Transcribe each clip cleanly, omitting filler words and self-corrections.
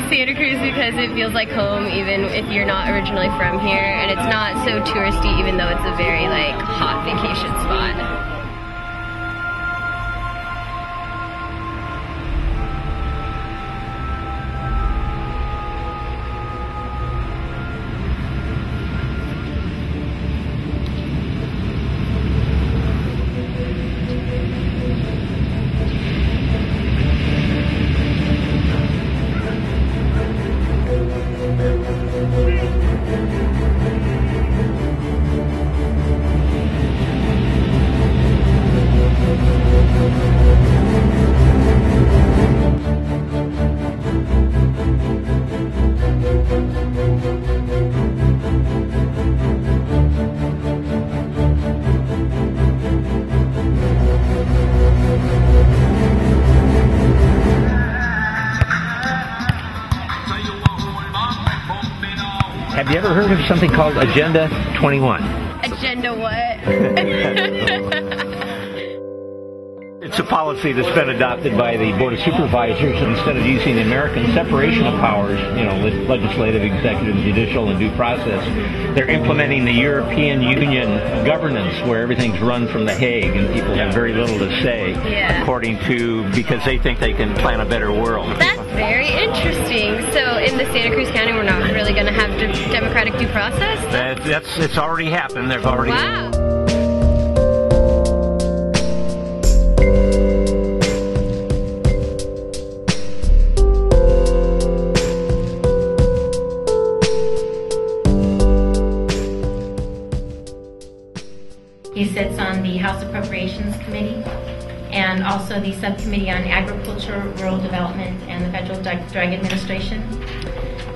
Santa Cruz because it feels like home even if you're not originally from here, and it's not so touristy even though it's a very hot vacation spot. Have you ever heard of something called Agenda 21? Agenda what? It's a policy that's been adopted by the Board of Supervisors. Instead of using the American separation of powers, legislative, executive, judicial, and due process, they're implementing the European Union governance where everything's run from The Hague and people have very little to say, because they think they can plan a better world. That's very interesting. So in the Santa Cruz County, we're not really going to have democratic due process? It's already happened. There's already... Wow. He sits on the House Appropriations Committee and also the Subcommittee on Agriculture, Rural Development, and the Federal Drug Administration.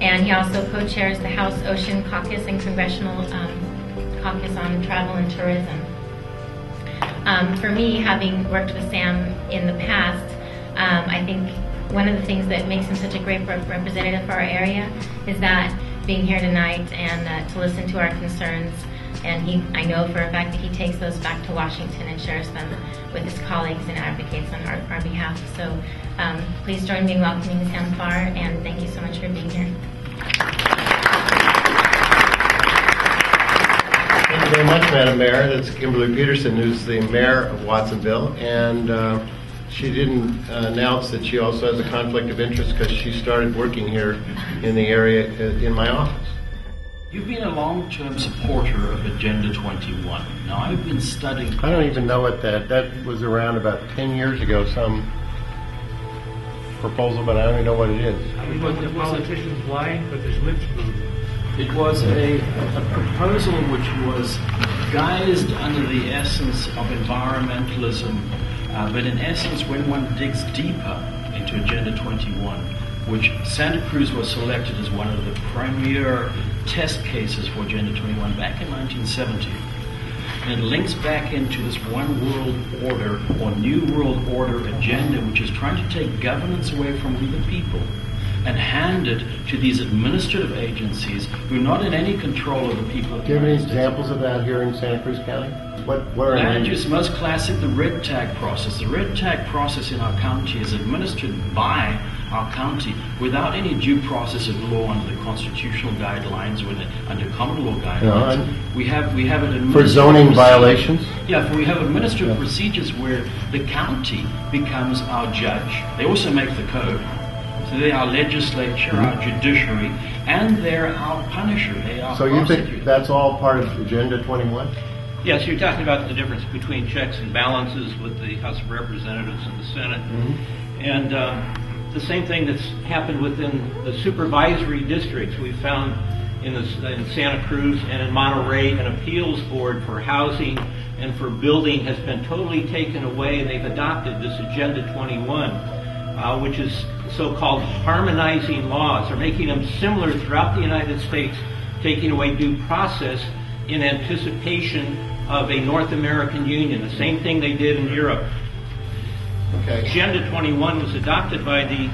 And he also co-chairs the House Ocean Caucus and Congressional Caucus on Travel and Tourism. For me, having worked with Sam in the past, I think one of the things that makes him such a great representative for our area is that being here tonight and to listen to our concerns. And I know for a fact that he takes those back to Washington and shares them with his colleagues and advocates on our behalf. So please join me in welcoming Sam Farr, and thank you so much for being here. Thank you very much, Madam Mayor. That's Kimberly Peterson, who's the mayor of Watsonville, and she didn't announce that she also has a conflict of interest because she started working here in the area in my office. You've been a long-term supporter of Agenda 21. Now, I've been studying... I don't even know what that was around about 10 years ago, some proposal, but I don't even know what it is. I mean, the politicians lie, but there's lips moving. It was a proposal which was guised under the essence of environmentalism, but in essence, when one digs deeper into Agenda 21, which Santa Cruz was selected as one of the premier test cases for Agenda 21 back in 1970. And it links back into this one world order or new world order agenda, which is trying to take governance away from we the people and hand it to these administrative agencies who are not in any control of the people. Do you have any examples of that here in Santa Cruz County? What are land use most classic, the red tag process. The red tag process in our county is administered by our county without any due process of law under the constitutional guidelines or under common law guidelines. We have it for zoning violations. Yeah, we have administrative procedures where the county becomes our judge. They also make the code. So they're our legislature, our judiciary, and they're our punisher. They are. So you think that's all part of Agenda 21? Yes, you're talking about the difference between checks and balances with the House of Representatives and the Senate. And the same thing that's happened within the supervisory districts. We found in Santa Cruz and in Monterey, an appeals board for housing and for building has been totally taken away, and they've adopted this Agenda 21, which is so-called harmonizing laws. They're making them similar throughout the United States, taking away due process in anticipation of a North American Union, the same thing they did in Europe. Okay. Agenda 21 was adopted by the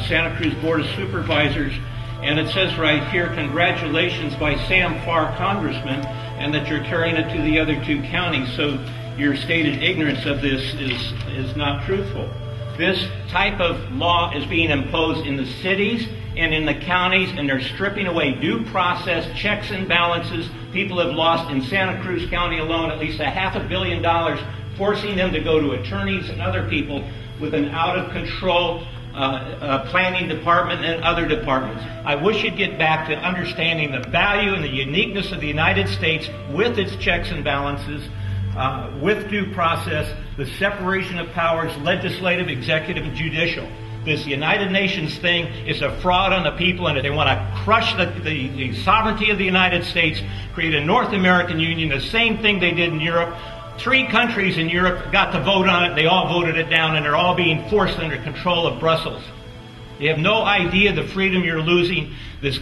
Santa Cruz Board of Supervisors, and it says right here, congratulations by Sam Farr, Congressman, and that you're carrying it to the other two counties, so your stated ignorance of this is not truthful. This type of law is being imposed in the cities and in the counties, and they're stripping away due process, checks and balances. People have lost, in Santa Cruz County alone, at least $500 million, forcing them to go to attorneys and other people with an out-of-control planning department and other departments. I wish you'd get back to understanding the value and the uniqueness of the United States with its checks and balances, with due process, the separation of powers, legislative, executive, and judicial. This United Nations thing is a fraud on the people, and they want to crush the sovereignty of the United States, create a North American Union, the same thing they did in Europe. 3 countries in Europe got to vote on it. They all voted it down, and they're all being forced under control of Brussels. You have no idea the freedom you're losing, this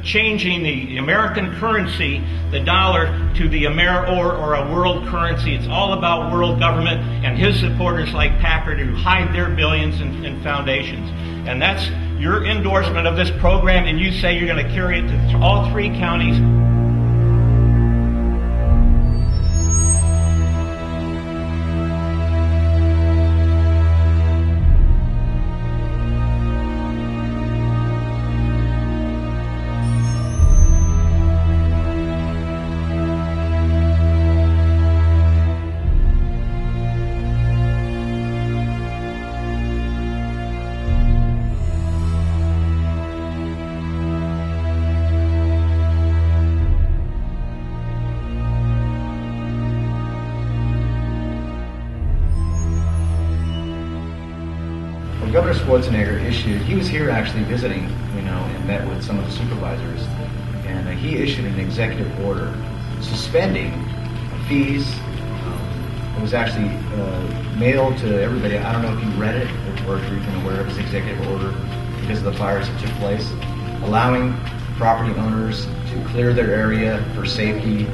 changing the American currency, the dollar, to the or a world currency. It's all about world government and his supporters like Packard who hide their billions in foundations. And that's your endorsement of this program, and you say you're going to carry it to all 3 counties. Governor Schwarzenegger he was here actually visiting, and met with some of the supervisors, and he issued an executive order suspending fees. It was actually mailed to everybody. I don't know if you read it or if you're even aware of his executive order because of the fires that took place, allowing property owners to clear their area for safety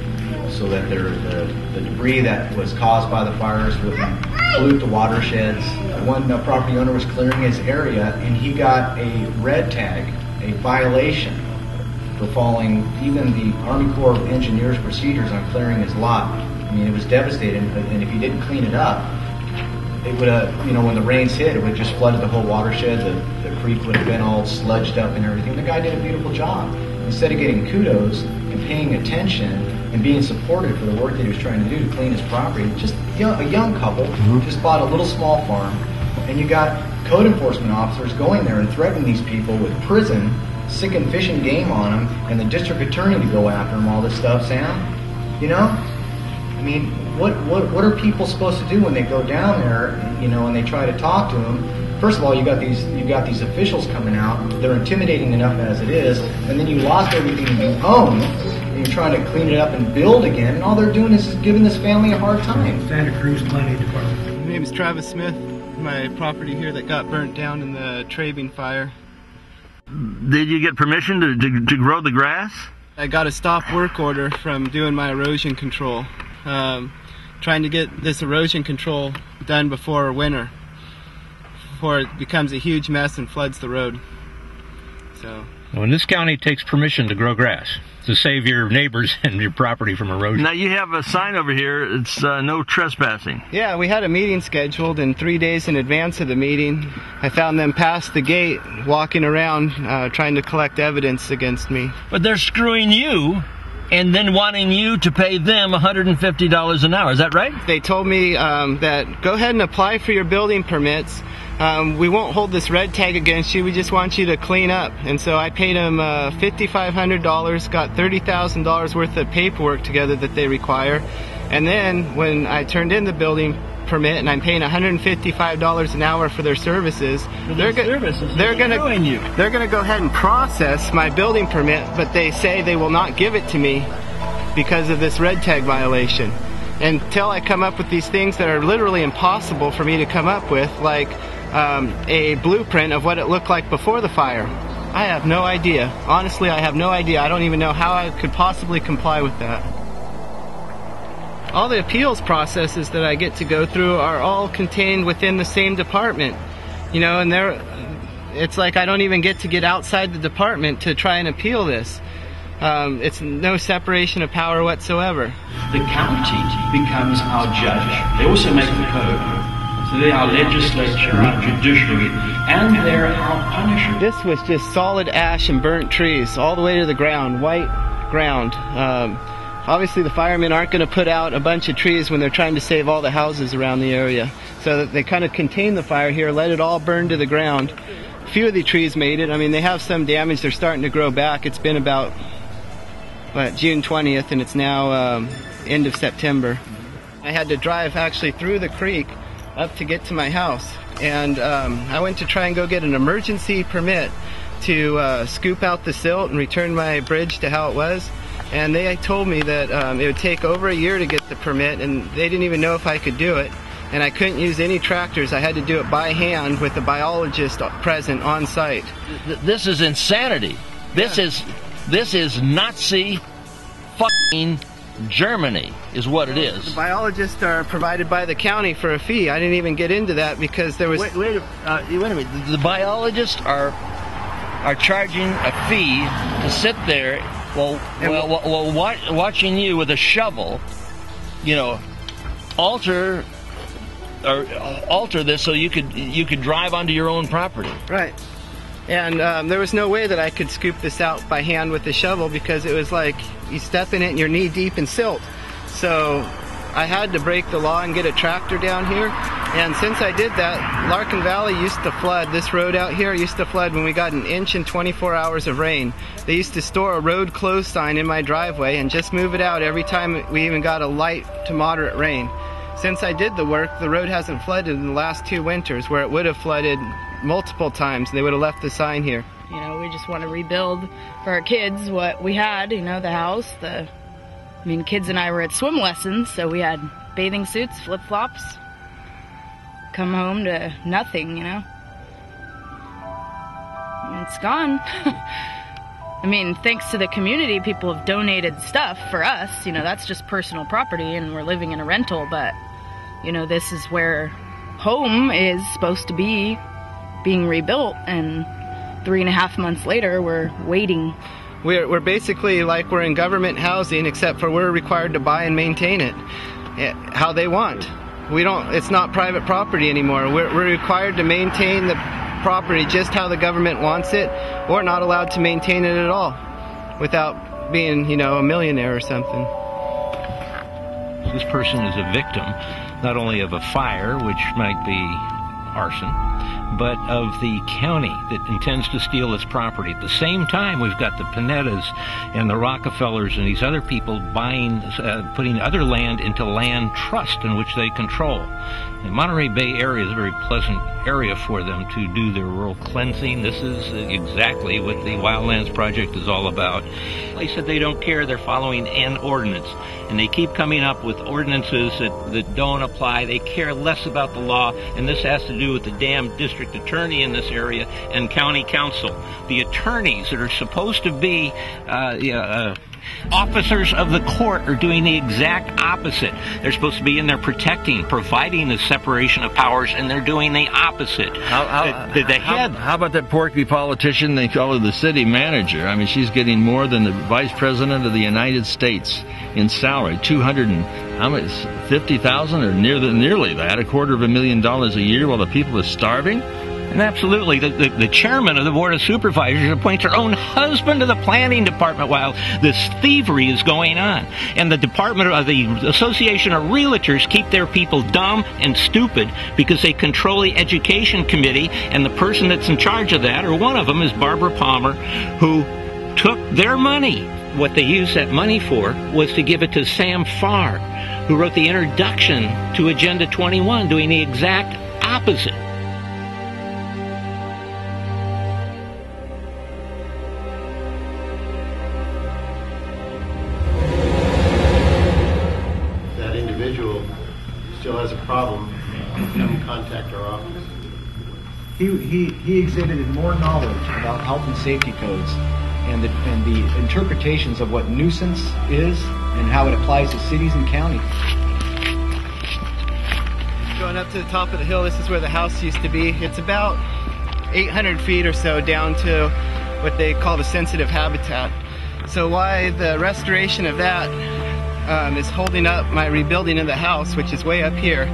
so that the debris that was caused by the fires wouldn't pollute the watersheds. One property owner was clearing his area, and he got a red tag, a violation for following even the Army Corps of Engineers procedures on clearing his lot. I mean, it was devastating, and if he didn't clean it up, it would have, when the rains hit, it would have just flooded the whole watershed. The creek would have been all sludged up and everything. The guy did a beautiful job. Instead of getting kudos and paying attention and being supported for the work that he was trying to do to clean his property, just a young couple just bought a little small farm, and you got code enforcement officers going there and threatening these people with prison, sick and fish and game on them, and the district attorney to go after them, all this stuff, Sam. I mean, what are people supposed to do when they go down there, and they try to talk to them? First of all, you got these officials coming out. They're intimidating enough as it is, and then you lost everything you own, and you're trying to clean it up and build again, and all they're doing is just giving this family a hard time. Santa Cruz Planning Department. My name is Travis Smith. My property here that got burnt down in the Traben fire. Did you get permission to grow the grass? I got a stop work order from doing my erosion control. Trying to get this erosion control done before winter, before it becomes a huge mess and floods the road. So. Well, in this county, it takes permission to grow grass to save your neighbors and your property from erosion. Now you have a sign over here. It's no trespassing. Yeah, we had a meeting scheduled, and 3 days in advance of the meeting, I found them past the gate, walking around, trying to collect evidence against me. But they're screwing you and then wanting you to pay them $150 an hour. Is that right? They told me that go ahead and apply for your building permits. We won't hold this red tag against you. We just want you to clean up. And so I paid them $5,500, got $30,000 worth of paperwork together that they require. And then when I turned in the building permit and I'm paying $155 an hour for their services, they're going to go ahead and process my building permit, but they say they will not give it to me because of this red tag violation. Until I come up with these things that are literally impossible for me to come up with, like a blueprint of what it looked like before the fire. I have no idea. Honestly, I have no idea. I don't even know how I could possibly comply with that. All the appeals processes that I get to go through are all contained within the same department. And it's like I don't even get to get outside the department to try and appeal this. It's no separation of power whatsoever. The county becomes our judge. They also make the code. So they are legislature, judiciary, and they're our punisher. This was just solid ash and burnt trees all the way to the ground, white ground. Obviously the firemen aren't going to put out a bunch of trees when they're trying to save all the houses around the area. So that they kind of contain the fire here, let it all burn to the ground. A few of the trees made it. I mean, they have some damage. They're starting to grow back. It's been about, June 20th, and it's now end of September. I had to drive actually through the creek up to get to my house. And I went to try and go get an emergency permit to scoop out the silt and return my bridge to how it was. And they told me that it would take over a year to get the permit, and they didn't even know if I could do it. And I couldn't use any tractors. I had to do it by hand with a biologist present on site. This is insanity. This is Nazi fucking Germany is what it is. The biologists are provided by the county for a fee. I didn't even get into that because there was... Wait a minute. The biologists are charging a fee to sit there while watching you with a shovel, alter this so you could drive onto your own property. Right. And there was no way that I could scoop this out by hand with the shovel because it was like you step in it and you're knee deep in silt. So I had to break the law and get a tractor down here. And since I did that, Larkin Valley used to flood. This road out here used to flood when we got an inch in 24 hours of rain. They used to store a road closed sign in my driveway and just move it out every time we even got a light to moderate rain. Since I did the work, the road hasn't flooded in the last 2 winters, where it would have flooded multiple times. They would have left the sign here. We just want to rebuild for our kids what we had, the house. Kids and I were at swim lessons, so we had bathing suits, flip-flops. Come home to nothing, It's gone. Thanks to the community, people have donated stuff for us. That's just personal property, and we're living in a rental, but, this is where home is supposed to be being rebuilt, and 3.5 months later, we're waiting. We're basically like we're in government housing, except for we're required to buy and maintain it how they want. It's not private property anymore. We're required to maintain the property just how the government wants it, or not allowed to maintain it at all without being, a millionaire or something. This person is a victim not only of a fire, which might be arson, but of the county that intends to steal its property. At the same time, we've got the Panettas and the Rockefellers and these other people putting other land into land trust in which they control. The Monterey Bay area is a very pleasant area for them to do their rural cleansing. This is exactly what the Wildlands Project is all about. They said they don't care. They're following an ordinance, and they keep coming up with ordinances that don't apply. They care less about the law, and this has to do with the damn district attorney in this area and county council. The attorneys that are supposed to be officers of the court are doing the exact opposite. They're supposed to be in there protecting, providing the separation of powers, and they're doing the opposite. How about that porky politician they call her the city manager? She's getting more than the vice president of the United States in salary, $250,000 or nearly that, $250,000 a year, while the people are starving. And absolutely, the chairman of the Board of Supervisors appoints her own husband to the planning department while this thievery is going on. And the department of the Association of Realtors keep their people dumb and stupid because they control the education committee, and the person that's in charge of that, or one of them, is Barbara Palmer, who took their money. What they used that money for was to give it to Sam Farr, who wrote the introduction to Agenda 21, doing the exact opposite. Has a problem, come contact our office. He exhibited more knowledge about health and safety codes and the interpretations of what nuisance is and how it applies to cities and counties. Going up to the top of the hill, this is where the house used to be. It's about 800 feet or so down to what they call the sensitive habitat. So why the restoration of that is holding up my rebuilding of the house, which is way up here,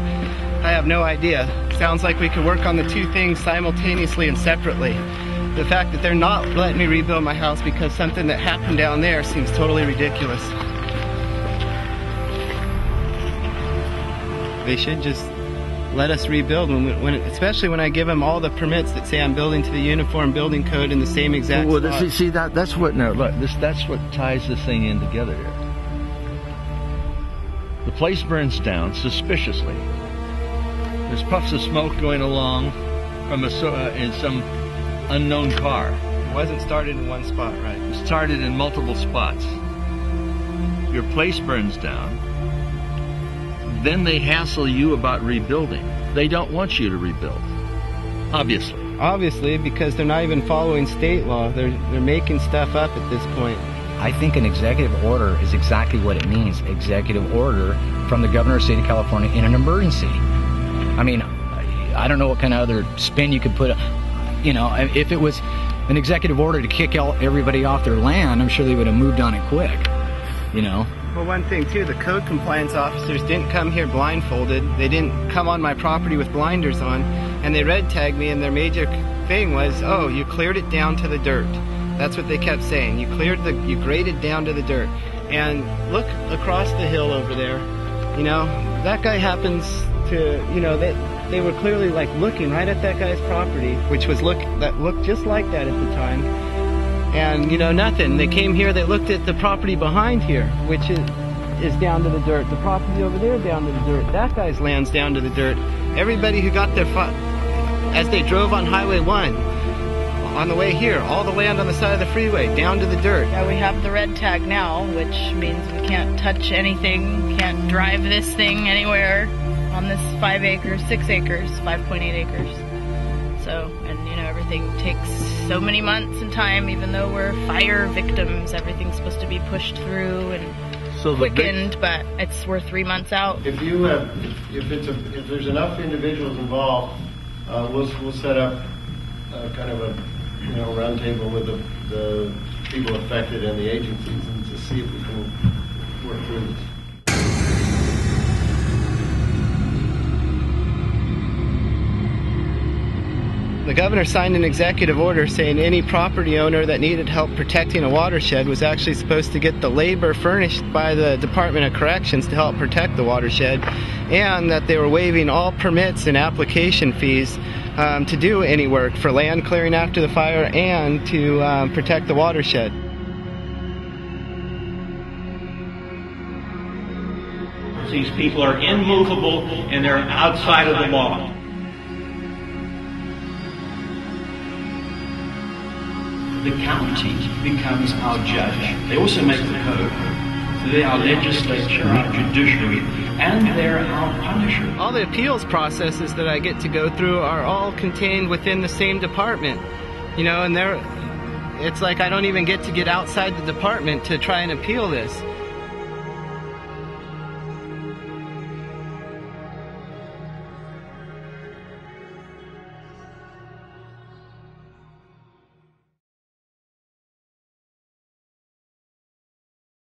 I have no idea. Sounds like we could work on the two things simultaneously and separately. The fact that they're not letting me rebuild my house because something that happened down there seems totally ridiculous. They should just let us rebuild, especially when I give them all the permits that say I'm building to the uniform building code in the same exact spot. See that's what, no, look, that's what ties this thing in together here. The place burns down suspiciously. There's puffs of smoke going along from in some unknown car. It wasn't started in one spot, right? It started in multiple spots. Your place burns down. Then they hassle you about rebuilding. They don't want you to rebuild, obviously. Obviously, because they're not even following state law. They're making stuff up at this point. I think an executive order is exactly what it means. Executive order from the governor of the state of California in an emergency. I mean, I don't know what kind of other spin you could put. You know, if it was an executive order to kick everybody off their land, I'm sure they would have moved on it quick. You know. Well, one thing too, the code compliance officers didn't come here blindfolded. They didn't come on my property with blinders on, and they red tagged me, and their major thing was, oh, you cleared it down to the dirt. That's what they kept saying. You graded down to the dirt. And look across the hill over there. You know, that guy happens to, you know, they were clearly like looking right at that guy's property, which was that looked just like that at the time. And, you know, nothing. They came here, they looked at the property behind here, which is down to the dirt. The property over there down to the dirt. That guy's land's down to the dirt. Everybody who got their, as they drove on Highway 1, on the way here, all the land on the side of the freeway, down to the dirt. Yeah, we have the red tag now, which means we can't touch anything, can't drive this thing anywhere on this 5 acres, 6 acres, 5.8 acres. So, and you know, everything takes so many months and time, even though we're fire victims, everything's supposed to be pushed through and quickened, but we're 3 months out. If there's enough individuals involved, we'll set up kind of a round table with the people affected and the agencies, and to see if we can work through this. The governor signed an executive order saying any property owner that needed help protecting a watershed was actually supposed to get the labor furnished by the Department of Corrections to help protect the watershed, and that they were waiving all permits and application fees to do any work for land clearing after the fire and to protect the watershed. These people are immovable and they're outside of the law. The county becomes our judge. They also make the code. They're our legislature, our judiciary, and they're our punisher. All the appeals processes that I get to go through are all contained within the same department. You know, and it's like I don't even get outside the department to try and appeal this.